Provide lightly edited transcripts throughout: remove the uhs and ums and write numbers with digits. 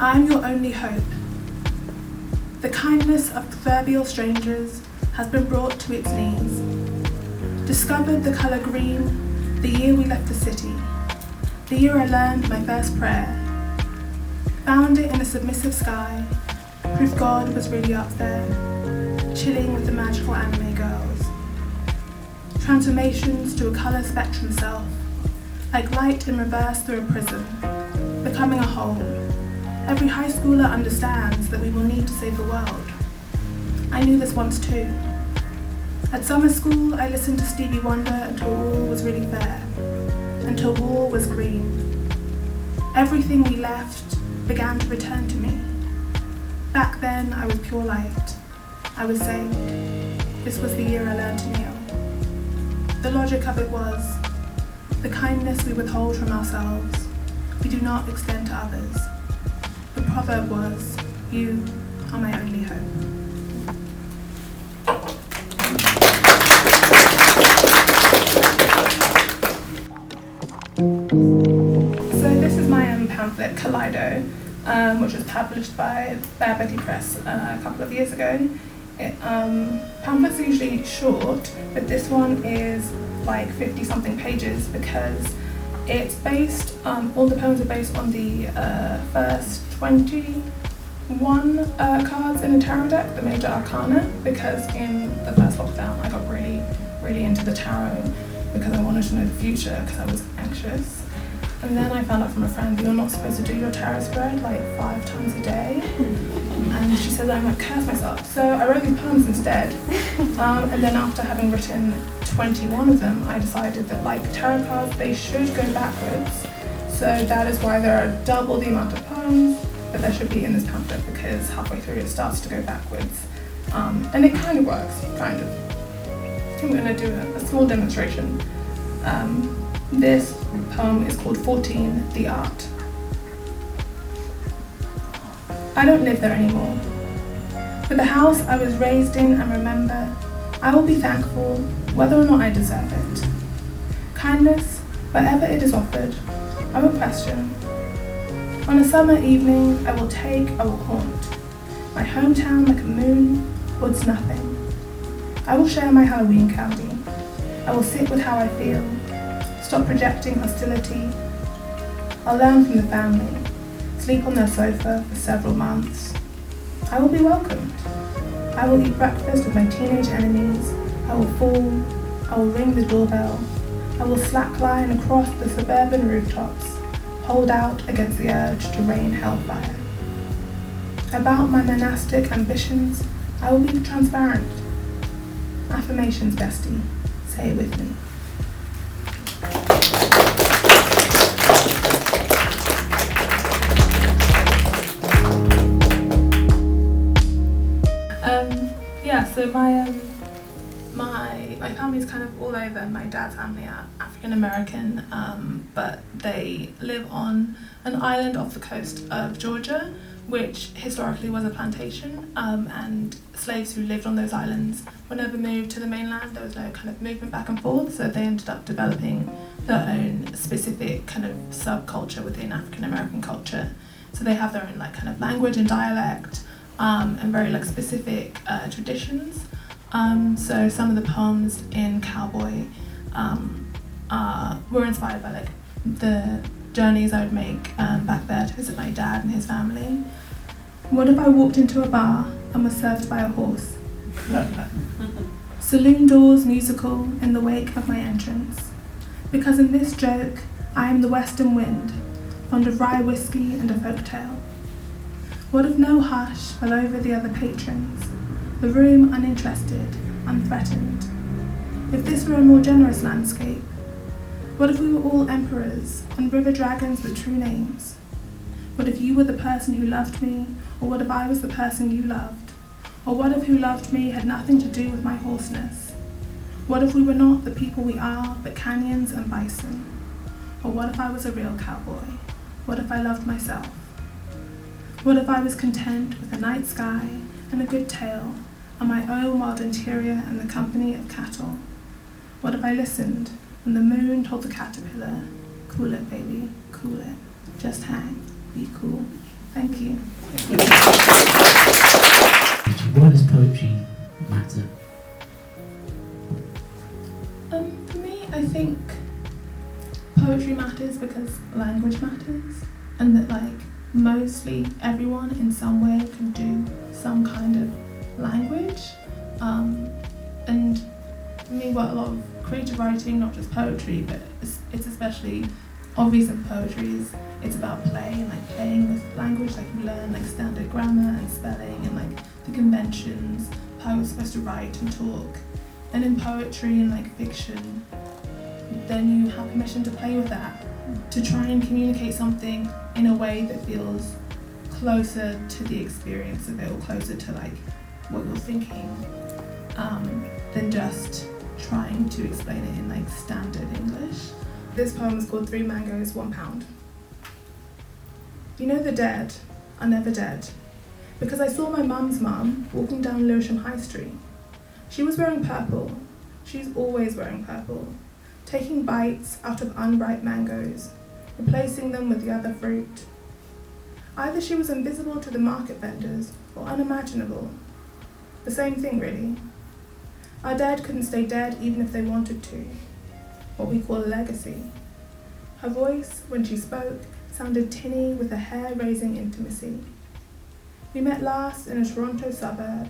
I'm your only hope. The kindness of proverbial strangers has been brought to its knees. Discovered the colour green the year we left the city, the year I learned my first prayer. Found it in a submissive sky, proof God was really up there, chilling with the magical anime girls. Transformations to a colour spectrum self, like light in reverse through a prism, becoming a whole. Every high schooler understands that we will need to save the world. I knew this once too. At summer school, I listened to Stevie Wonder until all was really fair, until all was green. Everything we left began to return to me. Back then, I was pure light. I was saved. This was the year I learned to kneel. The logic of it was, the kindness we withhold from ourselves, we do not extend to others. The proverb was, you are my only hope. So this is my pamphlet, Kaleido, which was published by Betty Press a couple of years ago. Pamphlets are usually short, but this one is like 50-something pages because it's based, all the poems are based on the first 21 cards in a tarot deck, the major arcana, because in the first lockdown I got really into the tarot because I wanted to know the future because I was anxious. And then I found out from a friend that you're not supposed to do your tarot spread like 5 times a day. And she said that I might curse myself. So I wrote these poems instead. And then after having written 21 of them, I decided that like tarot cards, they should go backwards. So that is why there are double the amount of poems that there should be in this pamphlet, because halfway through it starts to go backwards. And it kind of works, kind of. I'm going to do a small demonstration. This poem is called 14, The Art. I don't live there anymore. For the house I was raised in and remember, I will be thankful whether or not I deserve it. Kindness, wherever it is offered, I will question. On a summer evening, I will haunt. My hometown like a moon, towards nothing. I will share my Halloween candy. I will sit with how I feel. Stop projecting hostility. I'll learn from the family, sleep on their sofa for several months. I will be welcomed. I will eat breakfast with my teenage enemies. I will fall. I will ring the doorbell. I will slackline across the suburban rooftops, hold out against the urge to rain hellfire. About my monastic ambitions, I will be transparent. Affirmations, bestie. Say it with me. So my family's kind of all over. My dad's family are African American, but they live on an island off the coast of Georgia, which historically was a plantation, and slaves who lived on those islands were never moved to the mainland. There was no kind of movement back and forth, so they ended up developing their own specific kind of subculture within African American culture. So they have their own like kind of language and dialect, and very like specific traditions. So some of the poems in Cowboy were inspired by like the journeys I would make back there to visit my dad and his family. What if I walked into a bar and was served by a horse? Saloon doors musical in the wake of my entrance. Because in this joke, I am the western wind, fond of rye whiskey and a folktale. What if no hush fell over the other patrons, the room uninterested, unthreatened? If this were a more generous landscape, what if we were all emperors and river dragons with true names? What if you were the person who loved me, or what if I was the person you loved? Or what if who loved me had nothing to do with my hoarseness? What if we were not the people we are, but canyons and bison? Or what if I was a real cowboy? What if I loved myself? What if I was content with a night sky and a good tale, and my own wild interior and the company of cattle? What if I listened when the moon told the caterpillar, cool it baby, cool it, just hang, be cool. Thank you. Why does poetry matter? For me, I think poetry matters because language matters, and that like mostly everyone in some way can do some kind of language. And for me, what a lot of creative writing, not just poetry, but it's especially obvious in poetry is it's about play and like playing with language. Like you learn like standard grammar and spelling and like the conventions, how you're supposed to write and talk. And in poetry and like fiction, then you have permission to play with that, to try and communicate something in a way that feels closer to the experience of it, or closer to like what you're thinking, than just trying to explain it in like standard English. This poem is called 3 Mangoes, 1 Pound. You know the dead are never dead, because I saw my mum's mum walking down Lewisham High Street. She was wearing purple. She's always wearing purple, taking bites out of unripe mangoes, replacing them with the other fruit. Either she was invisible to the market vendors or unimaginable. The same thing, really. Our dead couldn't stay dead even if they wanted to. What we call a legacy. Her voice, when she spoke, sounded tinny with a hair-raising intimacy. We met last in a Toronto suburb.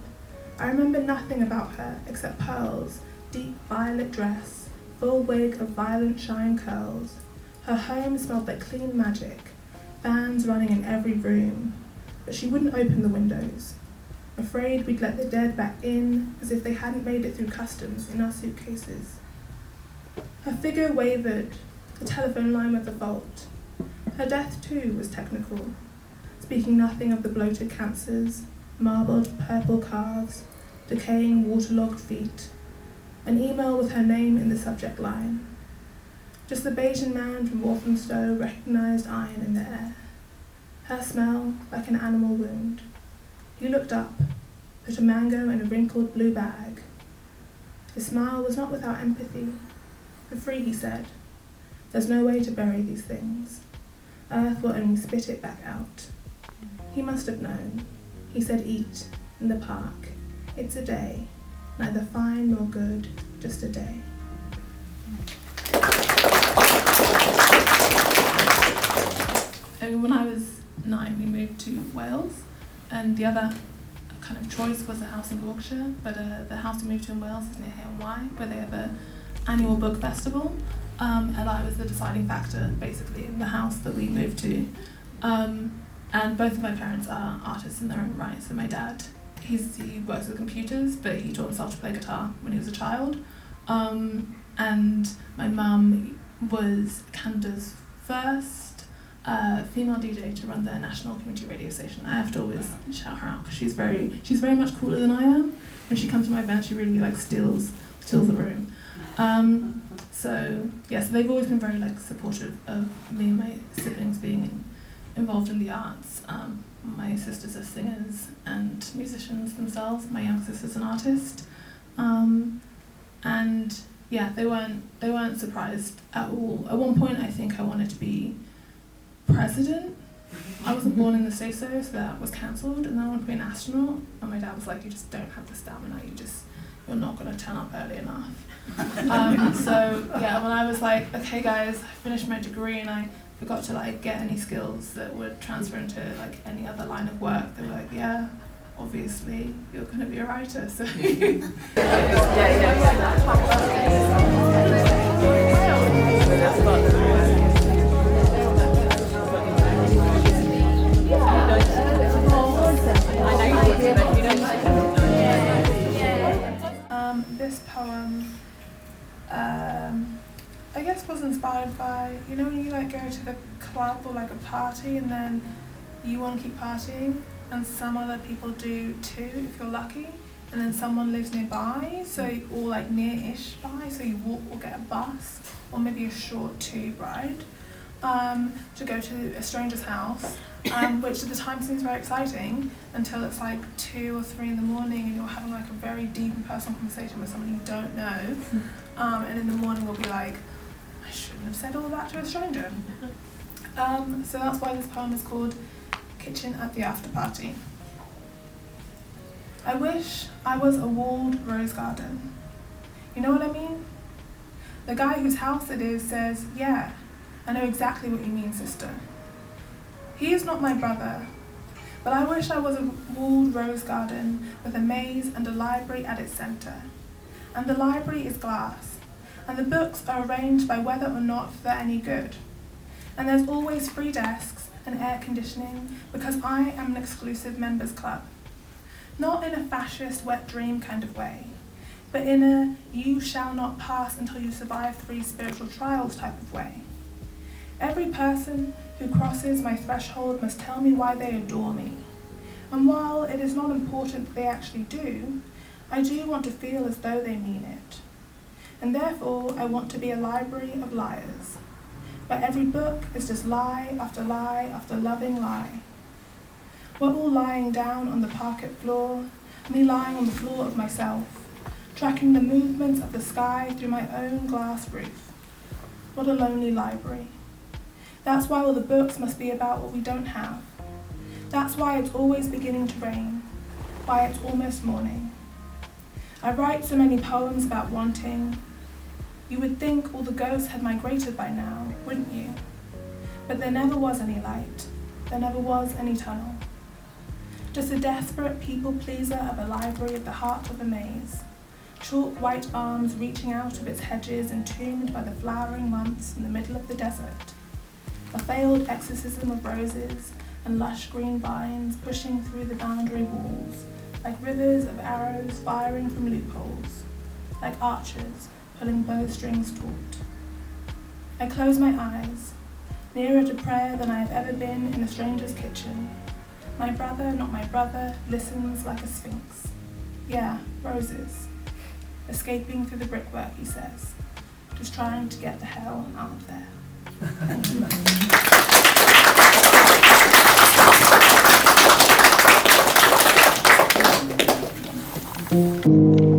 I remember nothing about her except pearls, deep violet dress, full wig of violent shine curls. Her home smelled like clean magic, fans running in every room, but she wouldn't open the windows, afraid we'd let the dead back in as if they hadn't made it through customs in our suitcases. Her figure wavered, the telephone line with a vault. Her death too was technical, speaking nothing of the bloated cancers, marbled purple calves, decaying waterlogged feet, an email with her name in the subject line. Just the Bayesian man from Walthamstow recognised iron in the air. Her smell like an animal wound. He looked up, put a mango in a wrinkled blue bag. His smile was not without empathy. For free, he said. There's no way to bury these things. Earth will only spit it back out. He must have known. He said eat, in the park. It's a day, neither fine nor good, just a day. When I was 9, we moved to Wales, and the other kind of choice was a house in Yorkshire, but the house we moved to in Wales is near Hay-on-Wye, where they have an annual book festival, and I was the deciding factor, basically, in the house that we moved to. And both of my parents are artists in their own right. So my dad, he works with computers, but he taught himself to play guitar when he was a child. And my mum was Canada's first female DJ to run their national community radio station. I have to always shout her out because she's very much cooler than I am. When she comes to my event, she really like steals the room. So they've always been very like supportive of me and my siblings being involved in the arts. My sisters are singers and musicians themselves. My younger sister's an artist, and they weren't surprised at all. At one point, I think I wanted to be president. I wasn't born in the say-so that was cancelled, and then I wanted to be an astronaut. And my dad was like, "You just don't have the stamina. You're not going to turn up early enough." When I was like, "Okay, guys, I finished my degree and I forgot to like get any skills that would transfer into like any other line of work," they were like, "Yeah, obviously you're going to be a writer." So this poem, I guess, was inspired by, you know, when you like go to the club or like a party and then you want to keep partying and some other people do too if you're lucky, and then someone lives nearby, or like near-ish by, so you walk or get a bus or maybe a short tube ride to go to a stranger's house, which at the time seems very exciting until it's like 2 or 3 in the morning and you're having like a very deep and personal conversation with someone you don't know, and in the morning you'll be like, I shouldn't have said all that to a stranger. So that's why this poem is called kitchen at the after party. I wish I was a walled rose garden. You know what I mean? The guy whose house it is says, yeah, I know exactly what you mean, sister. He is not my brother, but I wish I was a walled rose garden with a maze and a library at its centre. And the library is glass, and the books are arranged by whether or not they're any good. And there's always free desks and air conditioning because I am an exclusive members club. Not in a fascist wet dream kind of way, but in a you shall not pass until you survive 3 spiritual trials type of way. Every person who crosses my threshold must tell me why they adore me. And while it is not important that they actually do, I do want to feel as though they mean it. And therefore, I want to be a library of liars, where every book is just lie after loving lie. We're all lying down on the parquet floor, me lying on the floor of myself, tracking the movements of the sky through my own glass roof. What a lonely library. That's why all the books must be about what we don't have. That's why it's always beginning to rain, why it's almost morning. I write so many poems about wanting. You would think all the ghosts had migrated by now, wouldn't you? But there never was any light. There never was any tunnel. Just a desperate people-pleaser of a library at the heart of a maze. Chalk white arms reaching out of its hedges entombed by the flowering months in the middle of the desert. A failed exorcism of roses and lush green vines pushing through the boundary walls, like rivers of arrows firing from loopholes, like archers pulling bowstrings taut. I close my eyes, nearer to prayer than I have ever been in a stranger's kitchen. My brother, not my brother, listens like a sphinx. Yeah, roses. Escaping through the brickwork, he says, just trying to get the hell out of there. Thank you.